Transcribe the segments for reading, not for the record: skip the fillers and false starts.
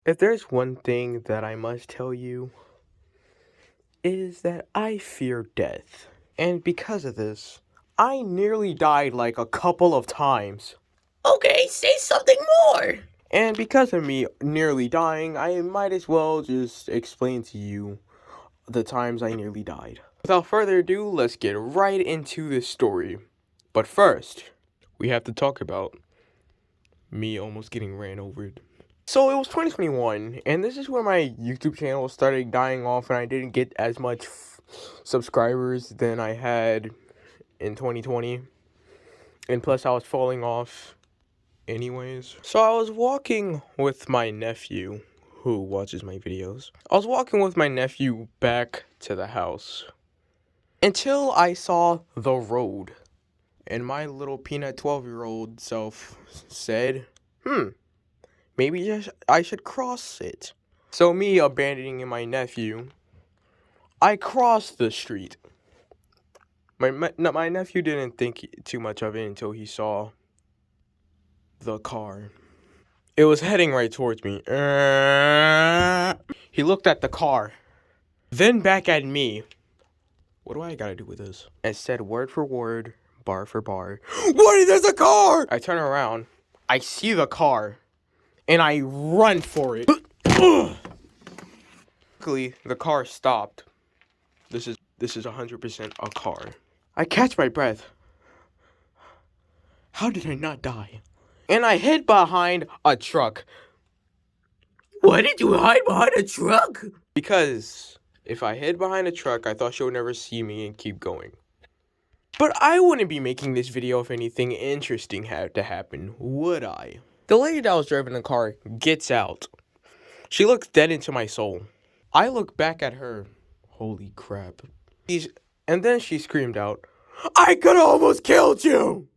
If there's one thing that I must tell you, it is that I fear death. And because of this, I nearly died like a couple of times. Okay, say something more. And because of me nearly dying, I might as well just explain to you the times I nearly died. Without further ado, let's get right into this story. But first, we have to talk about me almost getting ran over. So it was 2021, and this is when my YouTube channel started dying off, and I didn't get as much subscribers than I had in 2020. And plus, I was falling off anyways. So I was walking with my nephew, who watches my videos. I was walking with my nephew back to the house until I saw the road. And my little peanut 12-year-old self said, maybe I should cross it. So me abandoning my nephew, I crossed the street. My nephew didn't think too much of it until he saw the car. It was heading right towards me. He looked at the car, then back at me. What do I gotta do with this? And said word for word, bar for bar, "What? There's a car!" I turn around, I see the car, and I run for it. Luckily, the car stopped. This is 100% a car. I catch my breath. How did I not die? And I hid behind a truck. Why did you hide behind a truck? Because if I hid behind a truck, I thought she would never see me and keep going. But I wouldn't be making this video if anything interesting had to happen, would I? The lady that was driving the car gets out. She looks dead into my soul. I look back at her. Holy crap. And then she screamed out, "I could almost killed you!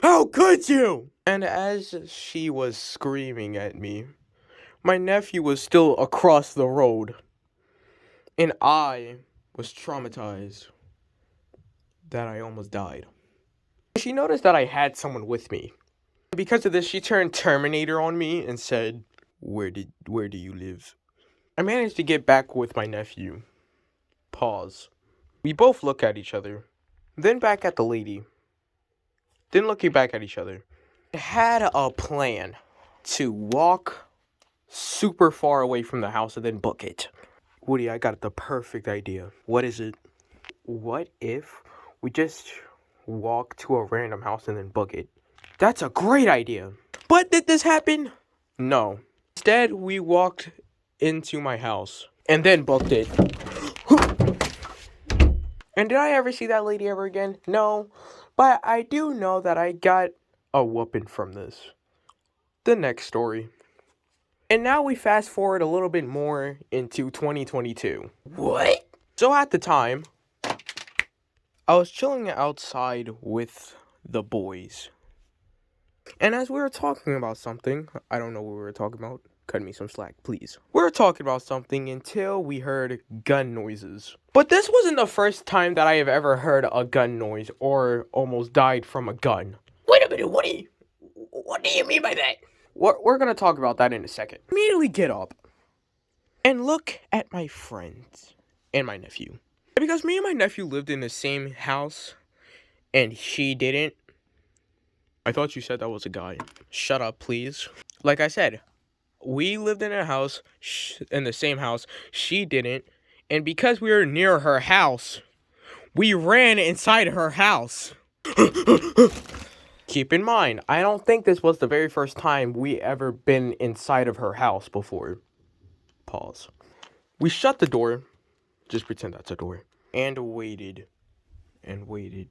How could you?" And as she was screaming at me, my nephew was still across the road. And I was traumatized that I almost died. She noticed that I had someone with me. Because of this, she turned Terminator on me and said, where do you live?" I managed to get back with my nephew. Pause. We both look at each other, then back at the lady, then looking back at each other. I had a plan to walk super far away from the house and then book it. Woody, I got the perfect idea. What is it? What if we just walk to a random house and then book it? That's a great idea. But did this happen? No. Instead, we walked into my house and then booked it. And did I ever see that lady ever again? No. But I do know that I got a whooping from this. The next story. And now we fast forward a little bit more into 2022. What? So at the time, I was chilling outside with the boys. And as we were talking about something, I don't know what we were talking about. Cut me some slack, please. We were talking about something until we heard gun noises. But this wasn't the first time that I have ever heard a gun noise or almost died from a gun. Wait a minute, what do you mean by that? We're gonna talk about that in a second. Immediately get up and look at my friends and my nephew. Because me and my nephew lived in the same house and she didn't. I thought you said that was a guy. Shut up, please. Like I said, we lived in a house, in the same house. She didn't. And because we were near her house, we ran inside her house. Keep in mind, I don't think this was the very first time we ever been inside of her house before. Pause. We shut the door. Just pretend that's a door. And waited. And waited.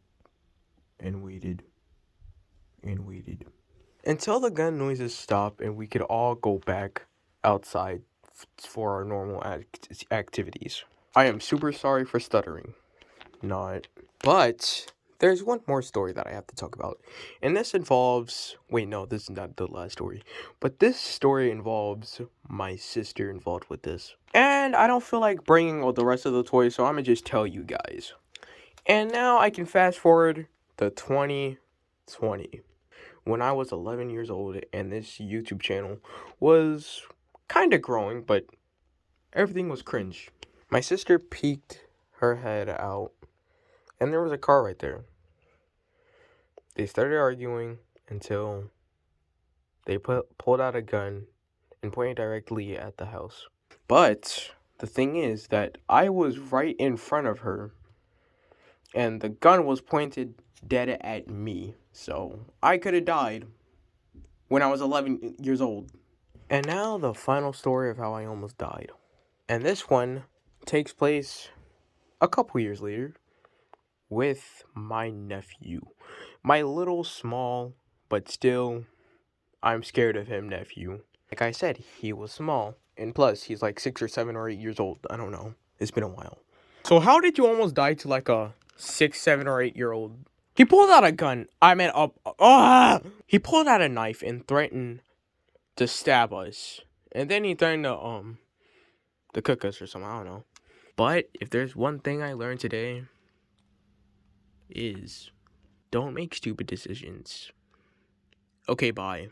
And waited. And waited. Until the gun noises stopped and we could all go back outside for our normal activities. I am super sorry for stuttering. Not. But there's one more story that I have to talk about. And this involves... Wait, no, this is not the last story. But this story involves my sister involved with this. And I don't feel like bringing all the rest of the toys, so I'm gonna just tell you guys. And now I can fast forward to 2020. When I was 11 years old and this YouTube channel was kind of growing, but everything was cringe. My sister peeked her head out, and there was a car right there. They started arguing until they pulled out a gun and pointed directly at the house. But the thing is that I was right in front of her, and the gun was pointed dead at me. So I could have died when I was 11 years old. And now the final story of how I almost died. And this one takes place a couple years later with my nephew. My little small, but still, I'm scared of him nephew. Like I said, he was small. And plus, he's like 6 or 7 or 8 years old. I don't know. It's been a while. So how did you almost die to like a 6, 7, or 8-year-old? He pulled out a gun. He pulled out a knife and threatened to stab us. And then he threatened to cook us or something. I don't know. But if there's one thing I learned today, is don't make stupid decisions. Okay, bye.